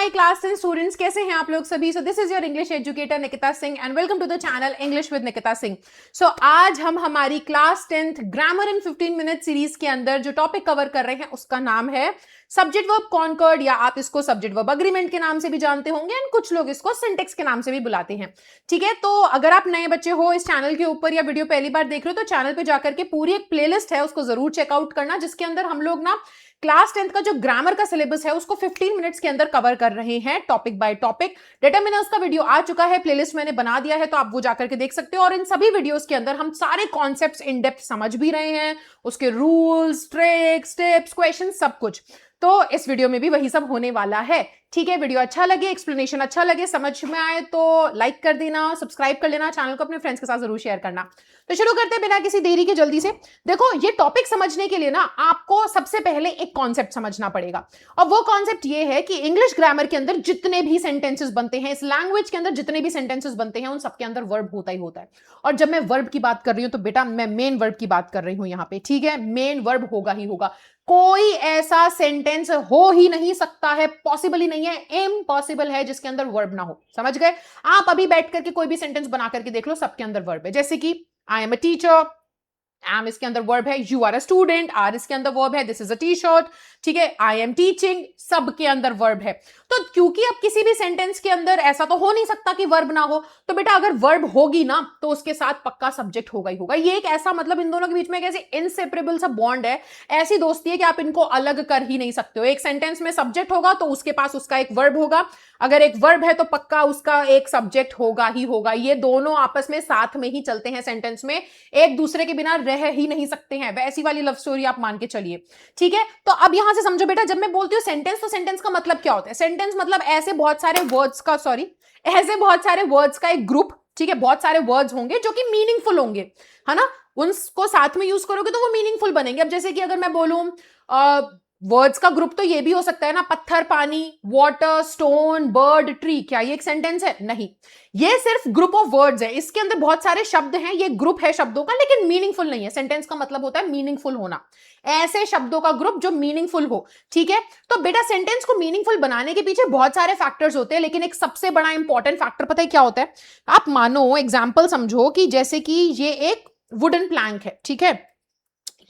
My class 10 students, कैसे हैं आप लोग सभी। So this is your English educator Nikita Singh and welcome to the channel English with Nikita Singh. So आज हम हमारी class 10th grammar in 15 minute series के अंदर जो टॉपिक कवर कर रहे हैं उसका नाम है सब्जेक्ट वर्ब कॉन्कर्ड, या आप इसको सब्जेक्ट वर्ब अग्रीमेंट के नाम से भी जानते होंगे एंड कुछ लोग इसको सिंटेक्स के नाम से भी बुलाते हैं। ठीक है, तो अगर आप नए बच्चे हो इस चैनल के ऊपर या वीडियो पहली बार देख रहे हो तो चैनल पे जाकर के पूरी एक प्लेलिस्ट है उसको जरूर चेकआउट करना, जिसके अंदर हम लोग ना क्लास 10th का जो ग्रामर का सिलेबस है उसको 15 मिनट्स के अंदर कवर कर रहे हैं टॉपिक बाय टॉपिक। डिटरमिनर्स का वीडियो आ चुका है, प्लेलिस्ट मैंने बना दिया है, तो आप वो जाकर के देख सकते हो। और इन सभी वीडियोस के अंदर हम सारे कॉन्सेप्ट्स इन डेप्थ समझ भी रहे हैं, उसके रूल्स, ट्रिक्स, टिप्स, क्वेश्चन, सब कुछ। तो इस वीडियो में भी वही सब होने वाला है। ठीक है, वीडियो अच्छा लगे, एक्सप्लेनेशन अच्छा लगे, समझ में आए तो लाइक कर देना, सब्सक्राइब कर लेना, चैनल को अपने फ्रेंड्स के साथ जरूर शेयर करना। तो शुरू करते हैं बिना किसी देरी के जल्दी से। देखो, ये टॉपिक समझने के लिए ना आपको सबसे पहले एक कॉन्सेप्ट समझना पड़ेगा, और वो कॉन्सेप्ट ये है कि इंग्लिश ग्रामर के अंदर जितने भी सेंटेंसेस बनते हैं, इस लैंग्वेज के अंदर जितने भी सेंटेंसेस बनते हैं, उन सबके अंदर वर्ब होता ही होता है। और जब मैं वर्ब की बात कर रही हूं तो बेटा मैं मेन वर्ब की बात कर रही हूं यहां पे। ठीक है, मेन वर्ब होगा ही होगा। कोई ऐसा सेंटेंस हो ही नहीं सकता है, पॉसिबल ही नहीं है, इम्पॉसिबल है जिसके अंदर वर्ब ना हो। समझ गए? आप अभी बैठ करके कोई भी सेंटेंस बना करके देख लो, सबके अंदर वर्ब है। जैसे कि I am a teacher, am इसके अंदर वर्ब है, you are a student, are इसके अंदर वर्ब है, this is a T shirt. ठीक है, आई एम टीचिंग, सब के अंदर वर्ब है। तो क्योंकि अब किसी भी सेंटेंस के अंदर ऐसा तो हो नहीं सकता कि वर्ब ना हो, तो बेटा अगर वर्ब होगी ना तो उसके साथ पक्का सब्जेक्ट होगा ही होगा। ये एक ऐसा, मतलब इन दोनों के बीच में एक ऐसे इनसेपरेबल सा बॉन्ड है, ऐसी दोस्ती है कि आप इनको अलग कर ही नहीं सकते हो। एक सेंटेंस में सब्जेक्ट होगा तो उसके पास उसका एक वर्ब होगा, अगर एक वर्ब है तो पक्का उसका एक सब्जेक्ट होगा ही होगा। ये दोनों आपस में साथ में ही चलते हैं सेंटेंस में, एक दूसरे के बिना रह ही नहीं सकते हैं। वैसी वाली लव स्टोरी आप मान के चलिए। ठीक है, तो अब यहां से समझो बेटा, जब मैं बोलती हूँ सेंटेंस, तो सेंटेंस का मतलब क्या होता है? सेंटेंस मतलब ऐसे बहुत सारे वर्ड्स का एक ग्रुप। ठीक है, बहुत सारे वर्ड्स होंगे जो कि मीनिंगफुल होंगे, है ना। उनको साथ में यूज करोगे तो वो मीनिंगफुल बनेंगे। अब जैसे कि अगर मैं बोलूं वर्ड्स का ग्रुप, तो ये भी हो सकता है ना, पत्थर, पानी, वाटर, स्टोन, बर्ड, ट्री। क्या ये एक सेंटेंस है? नहीं, ये सिर्फ ग्रुप ऑफ वर्ड्स है। इसके अंदर बहुत सारे शब्द हैं, ये ग्रुप है शब्दों का, लेकिन मीनिंगफुल नहीं है। सेंटेंस का मतलब होता है मीनिंगफुल होना, ऐसे शब्दों का ग्रुप जो मीनिंगफुल हो। ठीक है, तो बेटा सेंटेंस को मीनिंगफुल बनाने के पीछे बहुत सारे फैक्टर्स होते हैं, लेकिन एक सबसे बड़ा इंपॉर्टेंट फैक्टर पता है क्या होता है? आप मानो, एग्जाम्पल समझो कि जैसे कि ये एक वुडन प्लैंक है। ठीक है,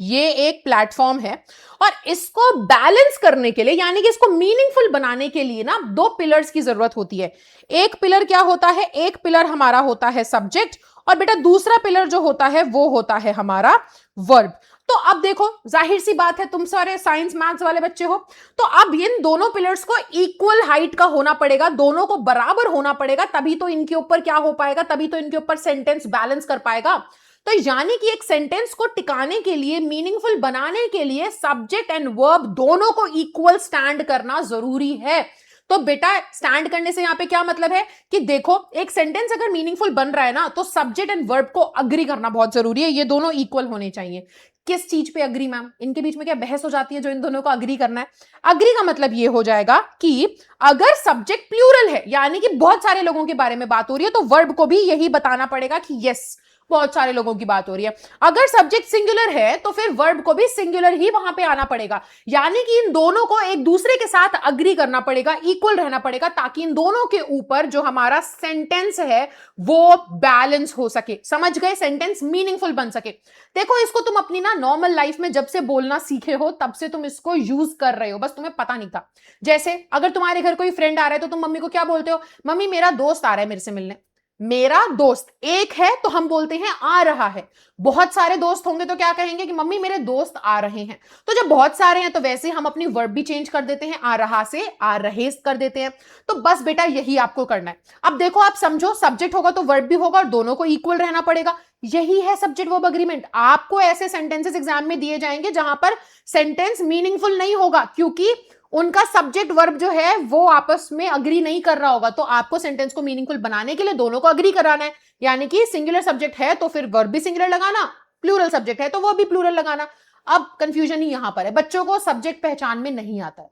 ये एक प्लेटफॉर्म है, और इसको बैलेंस करने के लिए, यानी कि इसको मीनिंगफुल बनाने के लिए ना, दो पिलर्स की जरूरत होती है। एक पिलर क्या होता है? एक पिलर हमारा होता है सब्जेक्ट, और बेटा दूसरा पिलर जो होता है वो होता है हमारा वर्ब। तो अब देखो, जाहिर सी बात है, तुम सारे साइंस मैथ्स वाले बच्चे हो, तो अब इन दोनों पिलर्स को इक्वल हाइट का होना पड़ेगा, दोनों को बराबर होना पड़ेगा, तभी तो इनके ऊपर क्या हो पाएगा, तभी तो इनके ऊपर सेंटेंस बैलेंस कर पाएगा। तो यानी कि एक सेंटेंस को टिकाने के लिए, मीनिंगफुल बनाने के लिए, सब्जेक्ट एंड वर्ब दोनों को इक्वल स्टैंड करना जरूरी है। तो बेटा स्टैंड करने से यहां पे क्या मतलब है कि देखो, एक सेंटेंस अगर मीनिंगफुल बन रहा है ना, तो सब्जेक्ट एंड वर्ब को अग्री करना बहुत जरूरी है, ये दोनों इक्वल होने चाहिए। किस चीज पे अग्री मैम? इनके बीच में क्या बहस हो जाती है जो इन दोनों को अग्री करना है? अग्री का मतलब ये हो जाएगा कि अगर सब्जेक्ट प्लूरल है, यानी कि बहुत सारे लोगों के बारे में बात हो रही है, तो वर्ब को भी यही बताना पड़ेगा कि यस, बहुत सारे लोगों की बात हो रही है। अगर सब्जेक्ट सिंगुलर है तो फिर वर्ब को भी सिंगुलर ही वहां पे आना पड़ेगा, यानी कि इन दोनों को एक दूसरे के साथ अग्री करना पड़ेगा, इक्वल रहना पड़ेगा, ताकि इन दोनों के ऊपर जो हमारा सेंटेंस है वो बैलेंस हो सके। समझ गए? सेंटेंस मीनिंगफुल बन सके। देखो, इसको तुम अपनी ना नॉर्मल लाइफ में जब से बोलना सीखे हो तब से तुम इसको यूज कर रहे हो, बस तुम्हें पता नहीं था। जैसे अगर तुम्हारे घर कोई फ्रेंड आ रहा है तो तुम मम्मी को क्या बोलते हो? मम्मी मेरा दोस्त आ रहा है मेरे से मिलने। मेरा दोस्त एक है तो हम बोलते हैं आ रहा है। बहुत सारे दोस्त होंगे तो क्या कहेंगे कि मम्मी मेरे दोस्त आ रहे हैं। तो जब बहुत सारे हैं तो वैसे हम अपनी वर्ब भी चेंज कर देते हैं, आ रहा से आ रहे कर देते हैं। तो बस बेटा यही आपको करना है। अब देखो, आप समझो, सब्जेक्ट होगा तो वर्ब भी होगा, और दोनों को इक्वल रहना पड़ेगा। यही है सब्जेक्ट वर्ब अग्रीमेंट। आपको ऐसे सेंटेंसेस एग्जाम में दिए जाएंगे जहां पर सेंटेंस मीनिंगफुल नहीं होगा, क्योंकि उनका सब्जेक्ट वर्ब जो है वो आपस में अग्री नहीं कर रहा होगा। तो आपको सेंटेंस को मीनिंगफुल बनाने के लिए दोनों को अग्री कराना है, यानी कि सिंगुलर सब्जेक्ट है तो फिर वर्ब भी सिंगुलर लगाना, प्लूरल सब्जेक्ट है तो वो भी प्लूरल लगाना। अब कंफ्यूजन ही यहां पर है, बच्चों को सब्जेक्ट पहचान में नहीं आता है।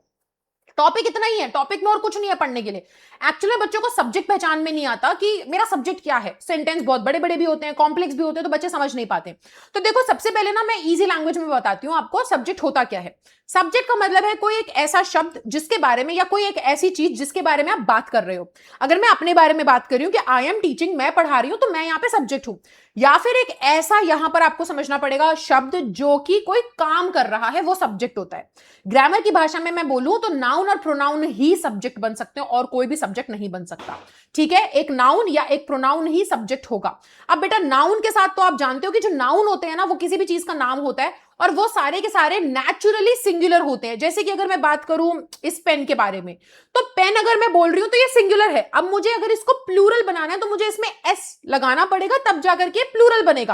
टॉपिक इतना ही है, टॉपिक में और कुछ नहीं है पढ़ने के लिए। एक्चुअली बच्चों को सब्जेक्ट पहचान में नहीं आता कि मेरा सब्जेक्ट क्या है। सेंटेंस बहुत बड़े बड़े भी होते हैं, कॉम्प्लेक्स भी होते हैं, तो बच्चे समझ नहीं पाते। तो देखो, सबसे पहले ना मैं इजी लैंग्वेज में बताती हूँ आपको सब्जेक्ट होता क्या है। सब्जेक्ट का मतलब है कोई एक ऐसा शब्द जिसके बारे में, या कोई एक ऐसी चीज जिसके बारे में आप बात कर रहे हो। अगर मैं अपने बारे में बात कर रही हूँ कि आई एम टीचिंग, मैं पढ़ा रही हूं, तो मैं यहाँ पे सब्जेक्ट हूं। या फिर एक ऐसा, यहां पर आपको समझना पड़ेगा, शब्द जो कि कोई काम कर रहा है, वो सब्जेक्ट होता है। ग्रामर की भाषा में मैं बोलूं तो नाउन और प्रोनाउन ही सब्जेक्ट बन सकते हैं, और कोई भी सब्जेक्ट नहीं बन सकता। ठीक है, एक नाउन या एक प्रोनाउन ही सब्जेक्ट होगा। अब बेटा, नाउन के साथ तो आप जानते हो कि जो नाउन होते हैं ना, वो किसी भी चीज का नाम होता है, और वो सारे के सारे नेचुरली सिंगुलर होते हैं। जैसे कि अगर मैं बात करूं इस पेन के बारे में, तो पेन अगर मैं बोल रही हूं तो ये सिंगुलर है। अब मुझे अगर इसको प्लूरल बनाना है तो मुझे इसमें एस लगाना पड़ेगा, तब जाकर के प्लूरल बनेगा।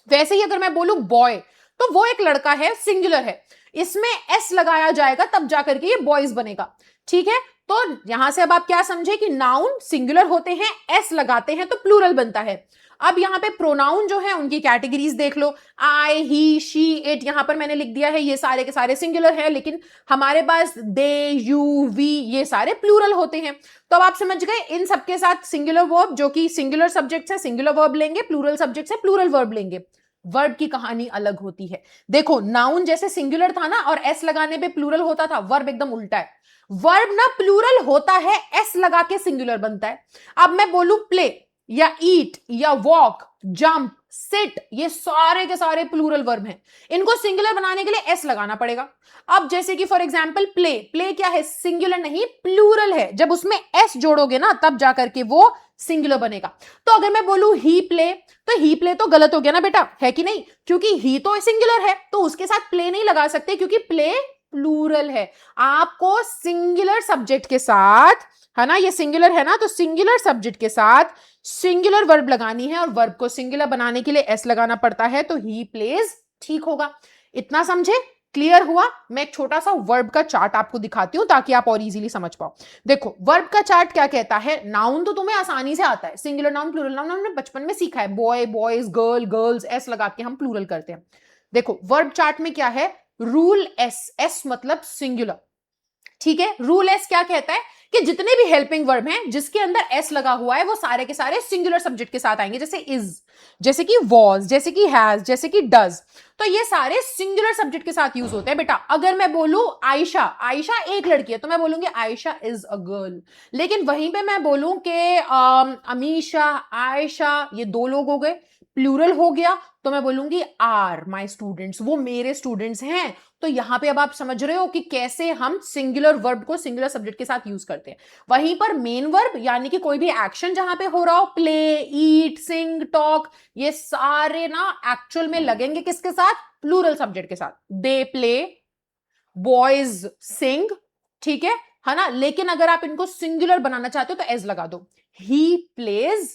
वैसे ही अगर मैं बोलूं बॉय, तो वो एक लड़का है, सिंगुलर है, इसमें एस लगाया जाएगा, तब जाकर के ये बॉयज बनेगा। ठीक है, तो यहां से अब आप क्या समझे कि नाउन सिंगुलर होते हैं, एस लगाते हैं तो प्लूरल बनता है। अब यहां पे प्रोनाउन जो है उनकी कैटेगरीज देख लो, आई, ही, शी, इट, यहां पर मैंने लिख दिया है, ये सारे के सारे सिंगुलर है, लेकिन हमारे पास दे, यू, वी, ये सारे प्लूरल होते हैं। तो अब आप समझ गए, इन सबके साथ सिंगुलर वर्ब, जो कि सिंगुलर सब्जेक्ट है सिंगुलर वर्ब लेंगे, प्लूरल सब्जेक्ट है प्लूरल वर्ब लेंगे। वर्ब की कहानी अलग होती है। देखो, नाउन जैसे सिंगुलर था ना, और एस लगाने पे प्लूरल होता था, वर्ब एकदम उल्टा है। वर्ब ना प्लूरल होता है, एस लगा के सिंगुलर बनता है। अब मैं बोलूं प्ले या ईट या वॉक, जंप, सिट, ये सारे के सारे प्लूरल वर्ब हैं। इनको सिंगुलर बनाने के लिए एस लगाना पड़ेगा। अब जैसे कि फॉर एग्जांपल प्ले, प्ले क्या है, सिंगुलर नहीं प्लूरल है। जब उसमें एस जोड़ोगे ना, तब जाकर के वो सिंगुलर बनेगा। तो अगर मैं बोलूं ही प्ले, तो ही प्ले तो गलत हो गया ना बेटा, है कि नहीं, क्योंकि ही तो सिंगुलर है, तो उसके साथ प्ले नहीं लगा सकते, क्योंकि प्ले प्लूरल है। आपको सिंगुलर सब्जेक्ट के साथ, है ना, ये सिंगुलर है ना, तो सिंगुलर सब्जेक्ट के साथ सिंगुलर वर्ब लगानी है, और वर्ब को सिंगुलर बनाने के लिए एस लगाना पड़ता है, तो ही प्लेज ठीक होगा। इतना समझे, क्लियर हुआ। मैं एक छोटा सा वर्ब का चार्ट आपको दिखाती हूं ताकि आप और इजीली समझ पाओ। देखो, वर्ब का चार्ट क्या कहता है, नाउन तो तुम्हें आसानी से आता है, सिंगुलर नाउन प्लूरल नाउन हमने बचपन में सीखा है, boy boys, girl girls, S लगा के हम प्लूरल करते हैं। देखो, वर्ब चार्ट में क्या है, रूल एस, एस मतलब सिंगुलर। ठीक है, रूल एस क्या कहता है कि जितने भी हेल्पिंग वर्ब हैं जिसके अंदर एस लगा हुआ है, वो सारे के सारे सिंगुलर सब्जेक्ट के साथ आएंगे। जैसे इज, जैसे कि वॉज, जैसे कि हैज, जैसे कि डज, तो ये सारे सिंगुलर सब्जेक्ट के साथ यूज होते हैं बेटा। अगर मैं बोलूं आयशा, आयशा एक लड़की है, तो मैं बोलूंगी आयशा इज अ गर्ल। लेकिन वहीं पे मैं बोलूं कि अमीशा, आयशा, ये दो लोग हो गए, प्लूरल हो गया, तो मैं बोलूंगी आर माई स्टूडेंट्स, वो मेरे स्टूडेंट्स हैं। तो यहां पे अब आप समझ रहे हो कि कैसे हम सिंगुलर वर्ब को सिंगुलर सब्जेक्ट के साथ यूज करते हैं। वहीं पर मेन वर्ब, यानी कि कोई भी एक्शन जहां पे हो रहा हो, प्ले, ईट, सिंग, टॉक, ये सारे ना एक्चुअल में लगेंगे किसके साथ, प्लूरल सब्जेक्ट के साथ। दे प्ले, बॉयज सिंग, ठीक है ना। लेकिन अगर आप इनको सिंगुलर बनाना चाहते हो तो एज लगा दो, ही प्लेज,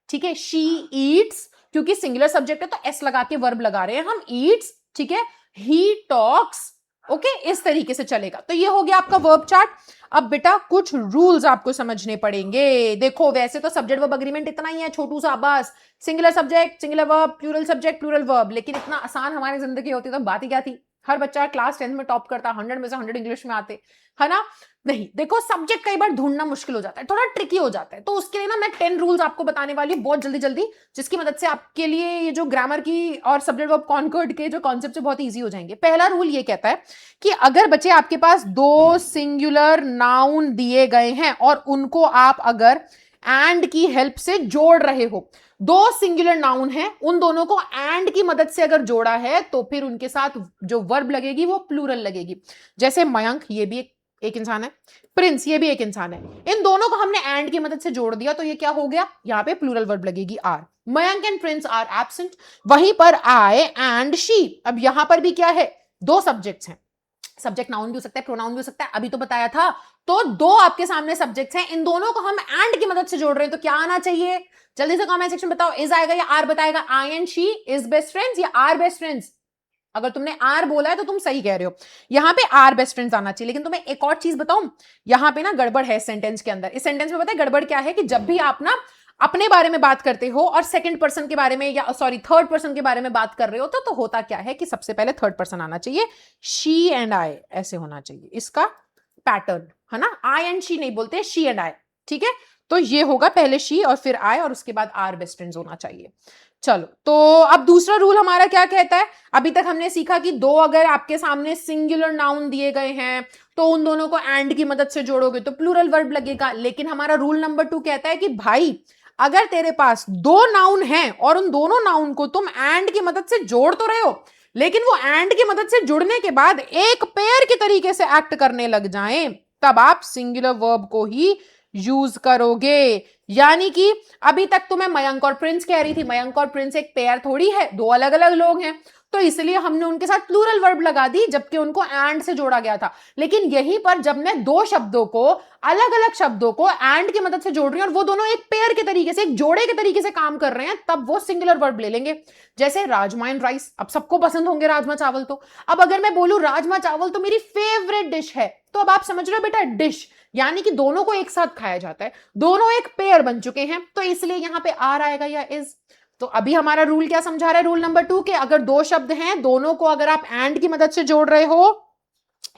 ठीक है, शी ईट्स, क्योंकि सिंगुलर सब्जेक्ट है तो एस लगा के वर्ब लगा रहे हैं हम, ईट्स, ठीक है, ही टॉक्स। ओके, इस तरीके से चलेगा। तो ये हो गया आपका वर्ब चार्ट। अब बेटा कुछ रूल्स आपको समझने पड़ेंगे। देखो, वैसे तो सब्जेक्ट वर्ब एग्रीमेंट इतना ही है, छोटू सा, बस singular subject singular verb, plural subject plural verb. लेकिन इतना आसान हमारी जिंदगी होती तो बात ही क्या थी, हर बच्चा क्लास 10th में टॉप करता, 100 में से 100 इंग्लिश में आते, है ना। नहीं, देखो, सब्जेक्ट कई बार ढूंढना मुश्किल हो जाता है, थोड़ा ट्रिकी हो जाता है। तो उसके लिए ना मैं 10 रूल्स आपको बताने वाली हूँ बहुत जल्दी जल्दी, जिसकी मदद से आपके लिए ये जो ग्रामर की और सब्जेक्ट वर्ब कॉन्कर्ड के जो कॉन्सेप्ट है बहुत इजी हो जाएंगे। पहला रूल ये कहता है कि अगर बच्चे आपके पास दो सिंगुलर नाउन दिए गए हैं और उनको आप अगर एंड की हेल्प से जोड़ रहे हो, दो सिंगुलर नाउन है, उन दोनों को एंड की मदद से अगर जोड़ा है, तो फिर उनके साथ जो वर्ब लगेगी वो प्लूरल लगेगी। जैसे मयंक, ये भी एक इंसान है, प्रिंस, ये भी एक इंसान है, इन दोनों को हमने एंड की मदद से जोड़ दिया, तो ये क्या हो गया, यहां पे प्लूरल वर्ब लगेगी are. Mayank and Prince are absent. वहीं पर आई एंड शी, अब यहां पर भी क्या है, दो सब्जेक्ट्स हैं, सब्जेक्ट नाउन भी हो सकता है, प्रोनाउन भी हो सकता है, अभी तो बताया था। तो दो आपके सामने सब्जेक्ट्स हैं, इन दोनों को हम एंड की मदद से जोड़ रहे हैं, तो क्या आना चाहिए, जल्दी से कमेंट सेक्शन बताओ, इज आएगा या आर बताएगा, I and she is best friends या आर बेस्ट फ्रेंड्स। अगर तुमने आर बोला है तो तुम सही कह रहे हो, यहां पे आर बेस्ट फ्रेंड्स आना चाहिए। लेकिन तुम्हें एक और चीज बताऊं, यहां पे ना गड़बड़ है सेंटेंस के अंदर। इस सेंटेंस में पता है गड़बड़ क्या है, कि जब भी आप ना अपने बारे में बात करते हो और सेकंड पर्सन के बारे में, या सॉरी थर्ड पर्सन के बारे में बात कर रहे हो, तो होता क्या है कि सबसे पहले थर्ड पर्सन आना चाहिए, शी एंड आई ऐसे होना चाहिए। इसका पैटर्न, है ना। आई एंड शी नहीं बोलते, शी एंड आई, ठीक है। तो ये होगा पहले शी और फिर आई और उसके बाद आर बेस्ट फ्रेंड्स होना चाहिए। चलो, तो अब दूसरा रूल हमारा क्या कहता है। अभी तक हमने सीखा कि दो अगर आपके सामने सिंगुलर नाउन दिए गए हैं तो उन दोनों को एंड की मदद से जोड़ोगे तो प्लूरल वर्ब लगेगा। लेकिन हमारा रूल नंबर 2 कहता है कि भाई अगर तेरे पास दो नाउन हैं और उन दोनों नाउन को तुम एंड की मदद से जोड़ तो रहे हो, लेकिन वो एंड की मदद से जुड़ने के बाद एक पेयर के तरीके से एक्ट करने लग जाएं, तब आप सिंगुलर वर्ब को ही यूज करोगे। यानी कि अभी तक तो मैं मयंक और प्रिंस कह रही थी, मयंक और प्रिंस एक पेयर थोड़ी है, दो अलग अलग लोग हैं, तो इसलिए हमने उनके साथ प्लूरल वर्ब लगा दी जबकि उनको एंड से जोड़ा गया था। लेकिन यहीं पर जब मैं दो शब्दों को, अलग अलग शब्दों को एंड की मदद से जोड़ रही हूं और वो दोनों एक पेयर के तरीके से, एक जोड़े के तरीके से काम कर रहे हैं, तब वो सिंगुलर वर्ब ले लेंगे। जैसे राजमा एंड राइस, अब सबको पसंद होंगे राजमा चावल, तो अब अगर मैं बोलूं राजमा चावल तो मेरी फेवरेट डिश है, तो अब आप समझ रहे हो बेटा, डिश यानी कि दोनों को एक साथ खाया जाता है, दोनों एक पेयर बन चुके हैं, तो इसलिए यहां पे आर आएगा या इज। तो अभी हमारा रूल क्या समझा रहा है, रूल नंबर 2 के अगर दो शब्द हैं, दोनों को अगर आप एंड की मदद से जोड़ रहे हो,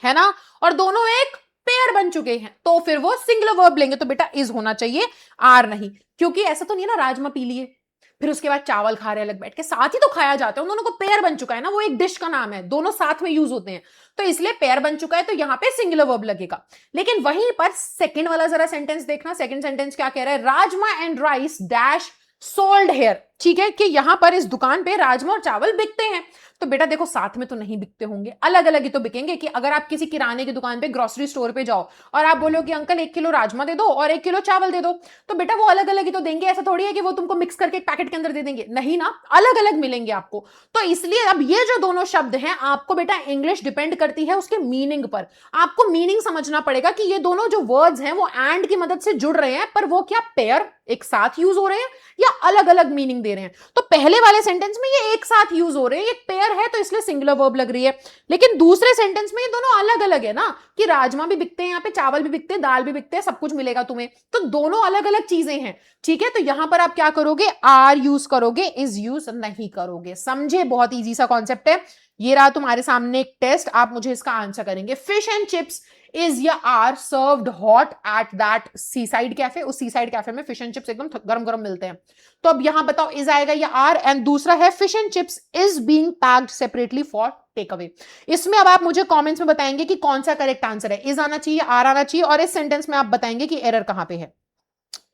है ना, और दोनों एक पेयर बन चुके हैं, तो फिर वो सिंगुलर वर्ब लेंगे, तो बेटा इज होना चाहिए, आर नहीं। क्योंकि ऐसा तो नहीं है ना राजमा पी लिए फिर उसके बाद चावल खा रहे अलग बैठ के, साथ ही तो खाया जाता है, उन दोनों को पेयर बन चुका है ना, वो एक डिश का नाम है, दोनों साथ में यूज होते हैं, तो इसलिए पेयर बन चुका है, तो यहां पे सिंगुलर वर्ब लगेगा। लेकिन वहीं पर सेकंड वाला जरा सेंटेंस देखना, सेकंड सेंटेंस क्या कह रहा है, rajma and rice dash sold here, ठीक है, कि यहां पर इस दुकान पे राजमा और चावल बिकते हैं। तो बेटा देखो साथ में तो नहीं बिकते होंगे, अलग अलग ही तो बिकेंगे। कि अगर आप किसी किराने की दुकान पे, ग्रोसरी स्टोर पे जाओ और आप बोलो कि अंकल 1 किलो राजमा दे दो और 1 किलो चावल दे दो, तो बेटा वो अलग अलग ही तो देंगे, ऐसा थोड़ी है कि वो तुमको मिक्स करके एक पैकेट के अंदर दे देंगे, नहीं ना, अलग अलग मिलेंगे आपको। तो इसलिए अब ये जो दोनों शब्द हैं, आपको बेटा इंग्लिश डिपेंड करती है उसके मीनिंग पर, आपको मीनिंग समझना पड़ेगा कि ये दोनों जो वर्ड्स हैं वो एंड की मदद से जुड़ रहे हैं, पर वो क्या पेयर एक साथ यूज हो रहे हैं या अलग अलग मीनिंग दे रहे हैं। तो पहले वाले सेंटेंस में ये एक साथ यूज हो रहे हैं, एक पेयर है, तो इसलिए सिंगुलर वर्ब लग रही है। लेकिन दूसरे सेंटेंस में ये दोनों अलग अलग है ना, कि राजमा भी बिकते हैं यहाँ पे, चावल भी बिकते हैं, दाल भी बिकते हैं, सब कुछ मिलेगा तुम्हें, तो दोनों अलग अलग चीजें हैं, ठीक है। तो यहां पर आप क्या करोगे, आर यूज करोगे, इज यूज नहीं करोगे। समझे, बहुत इजी सा कॉन्सेप्ट है। ये रहा तुम्हारे सामने एक टेस्ट, आप मुझे इसका आंसर करेंगे। फिश एंड चिप्स इज या are served hot at that seaside cafe, उस सी साइड कैफे में फिश एंड चिप्स एकदम गरम गरम मिलते हैं। तो अब यहां बताओ इज आएगा या आर। एंड दूसरा है fish and chips is being packed separately for takeaway. इसमें अब आप मुझे कमेंट्स में बताएंगे कि कौन सा करेक्ट आंसर है, इज आना चाहिए, आर आना चाहिए, और इस सेंटेंस में आप बताएंगे कि एरर कहां पे है।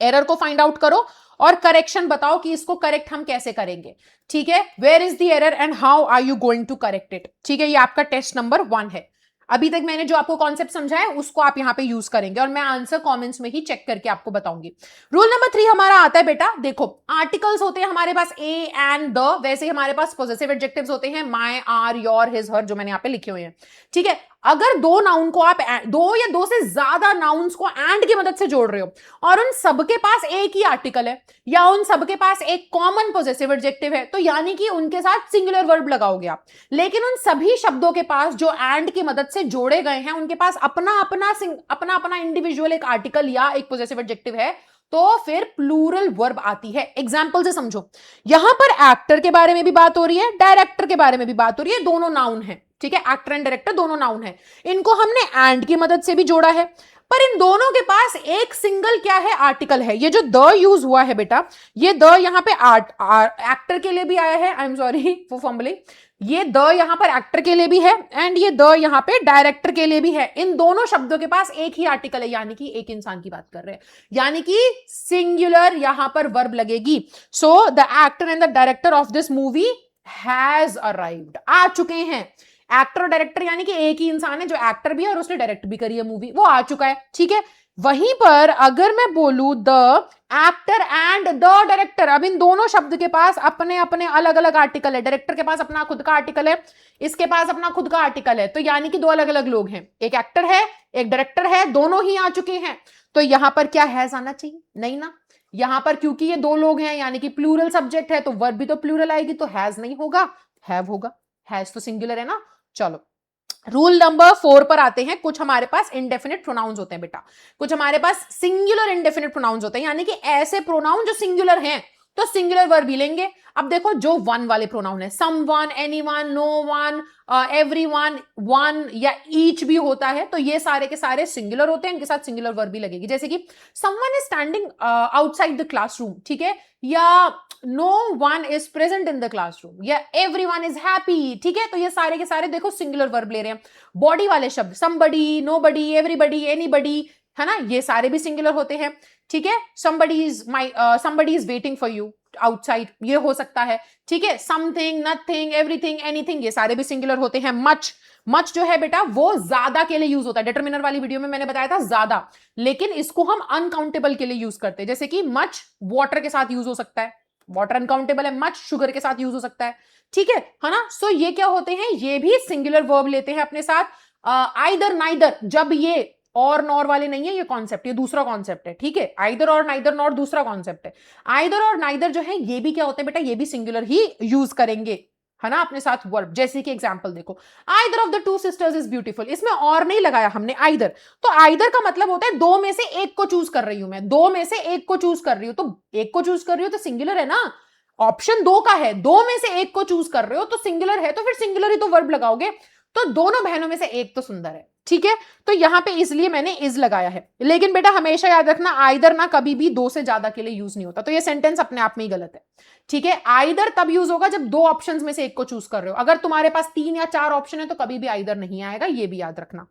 एरर को फाइंड आउट करो और करेक्शन बताओ कि इसको करेक्ट हम कैसे करेंगे, ठीक है। Where is the error and how are you going to correct it, ठीक है। ये आपका टेस्ट नंबर 1 है। अभी तक मैंने जो आपको कॉन्सेप्ट समझाया उसको आप यहां पे यूज करेंगे और मैं आंसर कमेंट्स में ही चेक करके आपको बताऊंगी। रूल नंबर 3 हमारा आता है बेटा, देखो आर्टिकल्स होते हैं हमारे पास ए एंड द, वैसे ही हमारे पास पॉजेसिव एडजेक्टिव्स होते हैं, माय, आर, योर, हिज, हर, जो मैंने यहाँ पे लिखे हुए हैं, ठीक है। अगर दो नाउन को आप दो या दो से ज्यादा नाउन्स को एंड की मदद से जोड़ रहे हो और उन सबके पास एक ही आर्टिकल है या उन सबके पास एक कॉमन पॉजेसिव एडजेक्टिव है, तो यानी कि उनके साथ सिंगुलर वर्ब लगाओगे आप। लेकिन उन सभी शब्दों के पास जो एंड की मदद से जोड़े गए हैं, उनके पास अपना अपना इंडिविजुअल एक आर्टिकल या एक पॉजेसिव एडजेक्टिव है, तो फिर प्लूरल वर्ब आती है। एग्जाम्पल से समझो, यहां पर एक्टर के बारे में भी बात हो रही है, डायरेक्टर के बारे में भी बात हो रही है, दोनों नाउन है, ठीक है। एक्टर एंड डायरेक्टर दोनों नाउन है, इनको हमने एंड की मदद से भी जोड़ा है, पर इन दोनों के पास एक सिंगल क्या है, आर्टिकल है। ये जो द यूज हुआ है बेटा, ये द यहां पे एक्टर के लिए भी आया है, I am sorry for fumbling, ये द यहां पर एक्टर के लिए भी है एंड ये द यहां पे डायरेक्टर के लिए भी है। इन दोनों शब्दों के पास एक ही आर्टिकल है, यानी कि एक इंसान की बात कर रहे हैं, यानी कि सिंगुलर यहां पर वर्ब लगेगी। So the actor and the director of this movie has arrived, आ चुके हैं। एक्टर और डायरेक्टर यानी कि एक ही इंसान है जो एक्टर भी है और उसने डायरेक्ट भी करी है मूवी, वो आ चुका है, ठीक है। वहीं पर अगर मैं बोलूं the actor and the director, अब इन दोनों शब्द के पास अपने अपने अलग अलग आर्टिकल है, डायरेक्टर के पास अपना खुद का आर्टिकल है, इसके पास अपना खुद का आर्टिकल है, तो यानी कि दो अलग अलग लोग हैं, एक एक्टर है एक डायरेक्टर है, दोनों ही आ चुके हैं। तो यहां पर क्या हैज आना चाहिए, नहीं ना, यहां पर क्योंकि ये दो लोग हैं यानी कि प्लूरल सब्जेक्ट है, तो वर्ब भी तो प्लूरल आएगी, तो हैज नहीं होगा, हैव होगा, हैज तो सिंगुलर है ना। चलो रूल नंबर 4 पर आते हैं। कुछ हमारे पास इंडेफिनिट प्रोनाउंस होते हैं बेटा, कुछ हमारे पास सिंगुलर इंडेफिनिट प्रोनाउंस होते हैं, यानी कि ऐसे प्रोनाउन जो सिंगुलर हैं तो सिंगुलर वर्ब ही लेंगे। अब देखो जो वन वाले प्रोनाउन है, someone, anyone, no one, everyone, one या ईच भी होता है, तो ये सारे के सारे सिंगुलर होते हैं, इनके साथ सिंगुलर वर्ब भी लगेगी। जैसे कि someone is standing outside the classroom, ठीक है, या no one is present in the classroom, या एवरीवन इज हैप्पी, ठीक है, तो ये सारे के सारे देखो सिंगुलर वर्ब ले रहे हैं। बॉडी वाले शब्द समबडी, नोबडी, एवरीबडी, एनीबडी, है ना, ये सारे भी सिंगुलर होते हैं, ठीक है। somebody is waiting for you outside, ये हो सकता है, ठीक है। समथिंग, नथिंग, एवरीथिंग, एनीथिंग, ये सारे भी सिंगुलर होते हैं। मच जो है बेटा वो ज्यादा के लिए यूज होता है, डिटरमिनर वाली वीडियो में मैंने बताया था ज्यादा, लेकिन इसको हम अनकाउंटेबल के लिए यूज करते हैं। जैसे कि मच वाटर के साथ यूज हो सकता है, वाटर अनकाउंटेबल है, मच शुगर के साथ यूज हो सकता है, ठीक है ना। सो ये क्या होते हैं, ये भी सिंगुलर वर्ब लेते हैं अपने साथ। आइदर नाइदर, जब ये और नॉर वाले नहीं है, ये कॉन्सेप्ट, ये दूसरा कॉन्सेप्ट है, ठीक है। आइदर और नाइदर नॉर दूसरा कॉन्सेप्ट है। आइदर और नाइदर जो है ये भी क्या होते हैं बेटा, ये भी सिंगुलर ही यूज करेंगे, है ना, अपने साथ वर्ब। जैसे कि एग्जांपल देखो, either of the two sisters is beautiful, इसमें और नहीं लगाया हमने, आइदर। तो आइदर का मतलब होता है दो में से एक को चूज कर रही हूं मैं, दो में से एक को चूज कर रही हूं, तो एक को चूज कर रही हूं तो सिंगुलर है ना, ऑप्शन दो का है, दो में से एक को चूज कर रहे हो तो सिंगुलर है, तो फिर सिंगुलर ही तो वर्ब लगाओगे, तो दोनों बहनों में से एक तो सुंदर है, ठीक है। तो यहां पे इसलिए मैंने इज लगाया है। लेकिन बेटा हमेशा याद रखना, आइदर ना कभी भी दो से ज्यादा के लिए यूज नहीं होता, तो ये सेंटेंस अपने आप में ही गलत है, ठीक है। आइदर तब यूज होगा जब दो ऑप्शंस में से एक को चूज कर रहे हो, अगर तुम्हारे पास 3 या 4 ऑप्शन है तो कभी भी आइदर नहीं आएगा, ये भी याद रखना,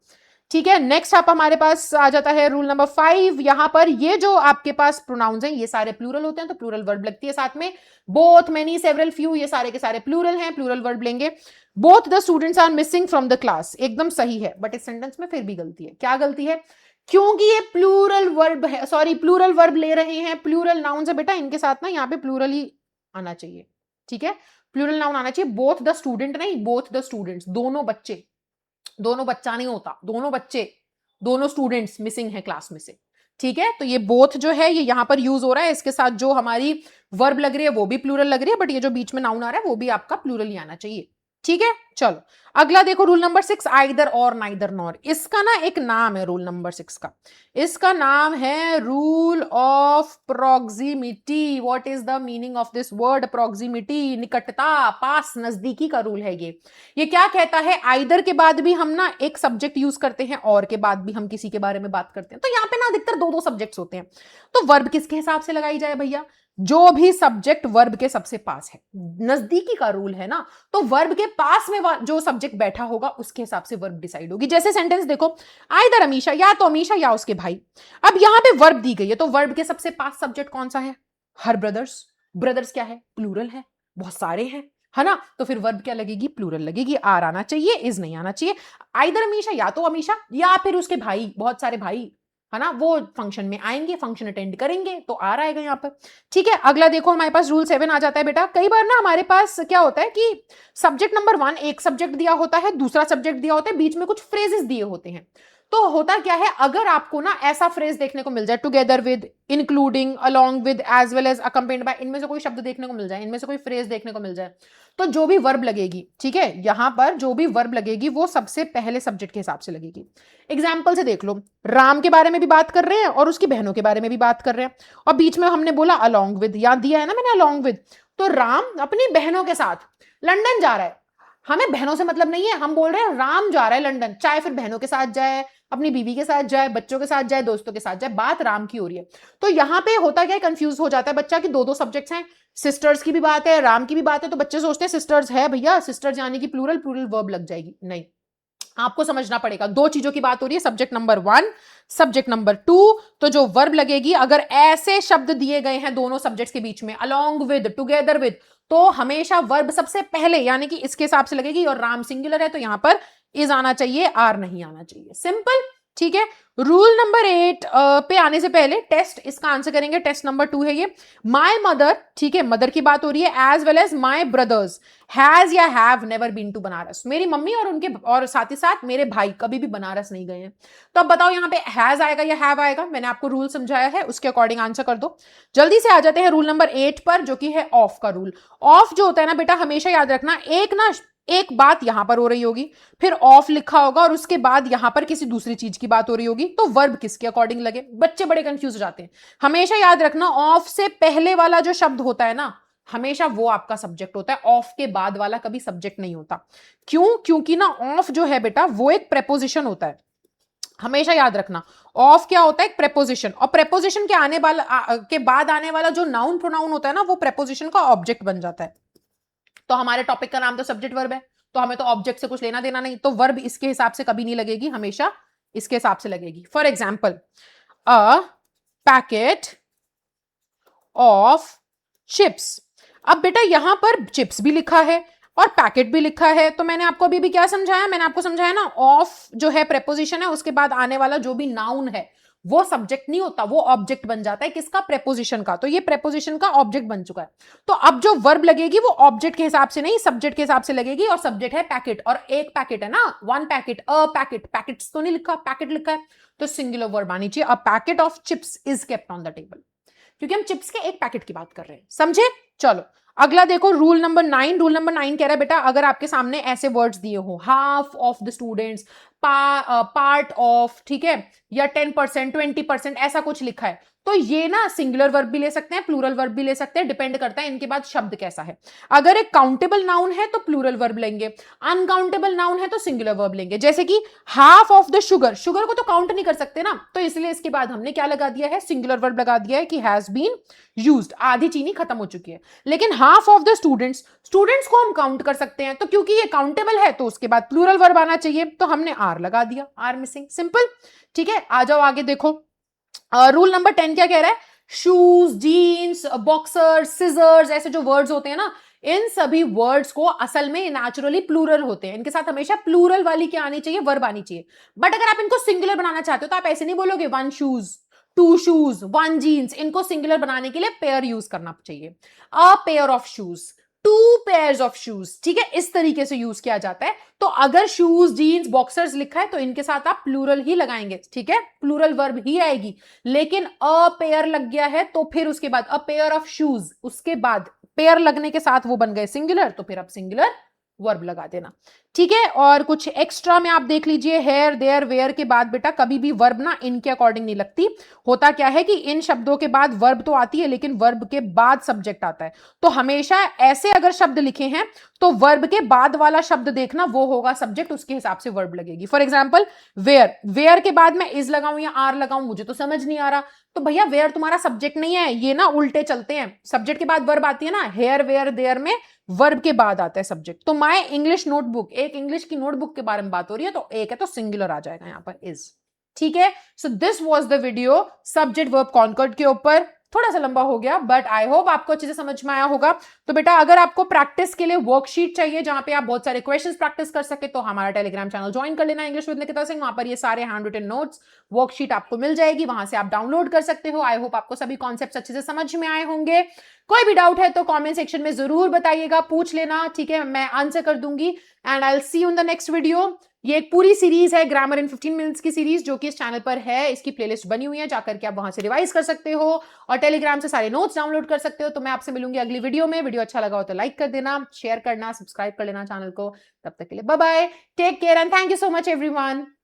ठीक है। नेक्स्ट आप हमारे पास आ जाता है रूल नंबर 5। यहां पर ये जो आपके पास प्रोनाउंस हैं ये सारे प्लूरल होते हैं, तो प्लूरल वर्ब लगती है साथ में। बोथ, मेनी, सेवरल, फ्यू, ये सारे के सारे प्लूरल हैं, प्लूरल वर्ब लेंगे। Both the students are missing from the class, एकदम सही है, बट इस सेंटेंस में फिर भी गलती है। क्या गलती है, क्योंकि ये प्लूरल वर्ब है, सॉरी प्लूरल वर्ब ले रहे हैं, प्लूरल नाउन है बेटा, इनके साथ ना यहाँ पे प्लूरल ही आना चाहिए, ठीक है, प्लूरल नाउन आना चाहिए। बोथ द स्टूडेंट नहीं, बोथ द स्टूडेंट्स, दोनों बच्चे, दोनों बच्चा नहीं होता, दोनों बच्चे, दोनों स्टूडेंट्स मिसिंग है क्लास में से, ठीक है। तो ये बोथ जो है ये यहां पर यूज हो रहा है, इसके साथ जो हमारी वर्ब लग रही है वो भी प्लूरल लग रही है, बट ये जो बीच में नाउन आ रहा है वो भी आपका प्लूरल ही आना चाहिए, ठीक है। चलो अगला देखो, रूल नंबर 6, आइदर और नाइदर नॉर। इसका ना एक नाम है रूल नंबर 6 का, इसका नाम है rule of proximity. What is the meaning of this word proximity, निकटता, पास, नजदीकी का रूल है ये क्या कहता है, आइदर के बाद भी हम ना एक सब्जेक्ट यूज करते हैं, और के बाद भी हम किसी के बारे में बात करते हैं, तो यहाँ पे ना अधिकतर दो सब्जेक्ट्स होते हैं, तो वर्ब किसके हिसाब से लगाई जाए भैया, जो भी सब्जेक्ट वर्ब के सबसे पास है, नजदीकी का रूल है ना, तो वर्ब के पास में जो सब्जेक्ट बैठा होगा उसके हिसाब से वर्ब डिसाइड होगी। जैसे सेंटेंस देखो, आइदर अमीशा, या तो अमीशा या उसके भाई। अब यहां पे वर्ब दी गई है, तो वर्ब के सबसे पास सब्जेक्ट कौन सा है, हर ब्रदर्स। ब्रदर्स क्या है, प्लूरल है, बहुत सारे हैं, है ना, तो फिर वर्ब क्या लगेगी, प्लूरल लगेगी, आर आना चाहिए, इज नहीं आना चाहिए। आइदर अमीशा, या तो अमीशा या फिर उसके भाई, बहुत सारे भाई, है ना, वो फंक्शन में आएंगे, फंक्शन अटेंड करेंगे, तो आर आएगा यहाँ पर, ठीक है। अगला देखो हमारे पास रूल 7 आ जाता है बेटा। कई बार ना हमारे पास क्या होता है कि सब्जेक्ट नंबर 1 एक सब्जेक्ट दिया होता है, दूसरा सब्जेक्ट दिया होता है, बीच में कुछ फ्रेजेस दिए होते हैं, तो होता क्या है, अगर आपको ना ऐसा फ्रेज देखने को मिल जाए, together with, including, along with, as well as, accompanied by, इनमें से कोई शब्द देखने को मिल जाए, इनमें से कोई फ्रेज देखने को मिल जाए, तो जो भी वर्ब लगेगी, ठीक है, यहां पर जो भी वर्ब लगेगी वो सबसे पहले सब्जेक्ट के हिसाब से लगेगी। एग्जाम्पल से देख लो, राम के बारे में भी बात कर रहे हैं और उसकी बहनों के बारे में भी बात कर रहे हैं, और बीच में हमने बोला अलोंग विद, याद दिया है ना मैंने अलोंग विद, तो राम अपनी बहनों के साथ लंदन जा रहा है, हमें बहनों से मतलब नहीं है, हम बोल रहे हैं राम जा रहा है लंदन, चाहे फिर बहनों के साथ जाए, अपनी बीवी के साथ जाए, बच्चों के साथ जाए, दोस्तों के साथ जाए, बात राम की हो रही है। तो यहां पे होता क्या है, कंफ्यूज हो जाता है बच्चा कि दो सब्जेक्ट्स हैं, सिस्टर्स की भी बात है, राम की भी बात है, तो बच्चे सोचते हैं सिस्टर्स है भैया, सिस्टर्स यानी कि प्लूरल, प्लूरल वर्ब लग जाएगी, नहीं, आपको समझना पड़ेगा, दो चीजों की बात हो रही है, सब्जेक्ट नंबर 1, सब्जेक्ट नंबर 2, तो जो वर्ब लगेगी, अगर ऐसे शब्द दिए गए हैं दोनों सब्जेक्ट्स के बीच में, अलोंग विद, टुगेदर विद, तो हमेशा वर्ब सबसे पहले यानी कि इसके हिसाब से लगेगी, और राम सिंगुलर है तो यहां पर इज आना चाहिए, आर नहीं आना चाहिए, सिंपल, ठीक है। रूल नंबर 8 पे आने से पहले टेस्ट, इसका आंसर करेंगे, टेस्ट नंबर 2 है ये, माई मदर, ठीक है, मदर की बात हो रही है, as well as my brothers has या have never been to Banaras, मेरी मम्मी और उनके और साथ ही साथ मेरे भाई कभी भी बनारस नहीं गए हैं, तो अब बताओ यहाँ पे हैज आएगा या हैव आएगा, मैंने आपको रूल समझाया है, उसके अकॉर्डिंग आंसर कर दो। जल्दी से आ जाते हैं रूल नंबर 8 पर, जो कि है ऑफ का रूल। ऑफ जो होता है ना बेटा, हमेशा याद रखना, एक ना एक बात यहां पर हो रही होगी, फिर ऑफ लिखा होगा और उसके बाद यहां पर किसी दूसरी चीज की बात हो रही होगी, तो वर्ब किसके अकॉर्डिंग लगे? बच्चे बड़े कंफ्यूज हो जाते हैं। हमेशा याद रखना, ऑफ से पहले वाला जो शब्द होता है ना, हमेशा वो आपका सब्जेक्ट होता है, ऑफ के बाद वाला कभी सब्जेक्ट नहीं होता। क्यों? क्योंकि ना ऑफ जो है बेटा वो एक प्रेपोजिशन होता है। हमेशा याद रखना, ऑफ क्या होता है? एक प्रेपोजिशन, और प्रेपोजिशन के आने वाला के बाद आने वाला जो नाउन प्रोनाउन होता है ना, वो प्रेपोजिशन का ऑब्जेक्ट बन जाता है। तो हमारे टॉपिक का नाम तो सब्जेक्ट वर्ब है, तो हमें तो ऑब्जेक्ट से कुछ लेना देना नहीं, तो वर्ब इसके हिसाब से कभी नहीं लगेगी, हमेशा इसके हिसाब से लगेगी। For example, a packet of chips. अब बेटा यहां पर चिप्स भी लिखा है और पैकेट भी लिखा है, तो मैंने आपको अभी भी क्या समझाया? मैंने आपको समझाया ना, ऑफ जो है प्रेपोजिशन है, उसके बाद आने वाला जो भी नाउन है वो सब्जेक्ट नहीं होता, वो ऑब्जेक्ट बन जाता है। किसका? प्रेपोजिशन का। तो ये प्रेपोजिशन का ऑब्जेक्ट बन चुका है। तो अब जो वर्ब लगेगी वो ऑब्जेक्ट के हिसाब से नहीं, सब्जेक्ट के हिसाब से लगेगी, और सब्जेक्ट है पैकेट, और एक पैकेट है ना, one packet, a packet, packets तो नहीं लिखा, पैकेट लिखा है, तो सिंगुलर वर्ब आनी चाहिए। A packet of chips is kept on the table, क्योंकि हम चिप्स के एक पैकेट की बात कर रहे हैं। समझे? चलो अगला देखो, रूल नंबर 9। रूल नंबर 9 कह रहा है बेटा, अगर आपके सामने ऐसे वर्ड्स दिए हो, half of the students, part of, ठीक है, या 10%, 20%, ऐसा कुछ लिखा है, तो ये ना सिंगुलर वर्ब भी ले सकते हैं, प्लूरल वर्ब भी ले सकते हैं, डिपेंड करता है इनके बाद शब्द कैसा है। अगर एक काउंटेबल नाउन है तो प्लूरल वर्ब लेंगे, अनकाउंटेबल नाउन है तो सिंगुलर वर्ब लेंगे। जैसे कि half of the sugar, sugar को तो काउंट नहीं कर सकते ना, तो इसलिए इसके बाद हमने क्या लगा दिया है? सिंगुलर वर्ब लगा दिया है कि हैज बीन यूज्ड, आधी चीनी खत्म हो चुकी है। लेकिन half of the students, students को हम काउंट कर सकते हैं, तो क्योंकि ये काउंटेबल है तो उसके बाद प्लूरल वर्ब आना चाहिए, तो हमने आर लगा दिया, आर मिसिंग, सिंपल। ठीक है, आ जाओ आगे देखो। रूल नंबर 10 क्या कह रहा है? शूज, जीन्स, बॉक्सर्स, सिजर्स, ऐसे जो वर्ड्स होते हैं ना, इन सभी वर्ड्स को असल में नेचुरली प्लूरल होते हैं, इनके साथ हमेशा प्लूरल वाली क्या आनी चाहिए? वर्ब आनी चाहिए। बट अगर आप इनको सिंगुलर बनाना चाहते हो तो आप ऐसे नहीं बोलोगे one shoes, two shoes, one jeans. इनको सिंगुलर बनाने के लिए पेयर यूज करना चाहिए, a pair of shoes, two pairs of shoes, ठीक है, इस तरीके से यूज किया जाता है। तो अगर शूज, जीन्स, बॉक्सर्स लिखा है तो इनके साथ आप प्लूरल ही लगाएंगे, ठीक है, प्लूरल वर्ब ही आएगी। लेकिन अ पेयर लग गया है तो फिर उसके बाद अ पेयर ऑफ शूज, उसके बाद पेयर लगने के साथ वो बन गए सिंगुलर, तो फिर आप सिंगुलर वर्ब लगा देना, ठीक है। और कुछ एक्स्ट्रा में आप देख लीजिए, हेयर, देयर, वेयर के बाद बेटा कभी भी वर्ब ना इनके अकॉर्डिंग नहीं लगती। होता क्या है कि इन शब्दों के बाद वर्ब तो आती है, लेकिन वर्ब के बाद सब्जेक्ट आता है। तो हमेशा ऐसे अगर शब्द लिखे हैं तो वर्ब के बाद वाला शब्द देखना, वो होगा सब्जेक्ट, उसके हिसाब से वर्ब लगेगी। फॉर एग्जाम्पल वेयर, वेयर के बाद मैं इज लगाऊं या आर लगाऊं, मुझे तो समझ नहीं आ रहा, तो भैया वेयर तुम्हारा सब्जेक्ट नहीं है, ये ना उल्टे चलते हैं, सब्जेक्ट के बाद वर्ब आती है ना, हेयर, वेयर, देयर में वर्ब के बाद आता है सब्जेक्ट। तो माय इंग्लिश नोटबुक, एक इंग्लिश की नोटबुक के बारे में बात हो रही है, तो एक है तो सिंगुलर आ जाएगा यहां पर इज, ठीक है। So this was the video subject verb concord के ऊपर। थोड़ा सा लंबा हो गया, बट आई होप आपको अच्छे से समझ में आया होगा। तो बेटा अगर आपको प्रैक्टिस के लिए वर्कशीट चाहिए जहां पे आप बहुत सारे क्वेश्चंस प्रैक्टिस कर सके, तो हमारा टेलीग्राम चैनल ज्वाइन कर लेना, इंग्लिश विद निकिता सिंह। वहां पर ये सारे हैंड रिटन नोट्स, वर्कशीट आपको मिल जाएगी, वहां से आप डाउनलोड कर सकते हो। आई होप आपको सभी कॉन्सेप्ट्स अच्छे से समझ में आए होंगे। कोई भी डाउट है तो कमेंट सेक्शन में जरूर बताइएगा, पूछ लेना, ठीक है, मैं आंसर कर दूंगी। And I will see you in the next video. ये एक पूरी सीरीज है, ग्रामर इन 15 मिनट्स की सीरीज, जो कि इस चैनल पर है, इसकी प्लेलिस्ट बनी हुई है, जाकर के आप वहां से रिवाइज कर सकते हो और टेलीग्राम से सारे नोट्स डाउनलोड कर सकते हो। तो मैं आपसे मिलूंगी अगली वीडियो में। वीडियो अच्छा लगा हो तो लाइक कर देना, शेयर करना, सब्सक्राइब कर लेना चैनल को। तब तक के लिए bye bye, take care and thank you so much everyone.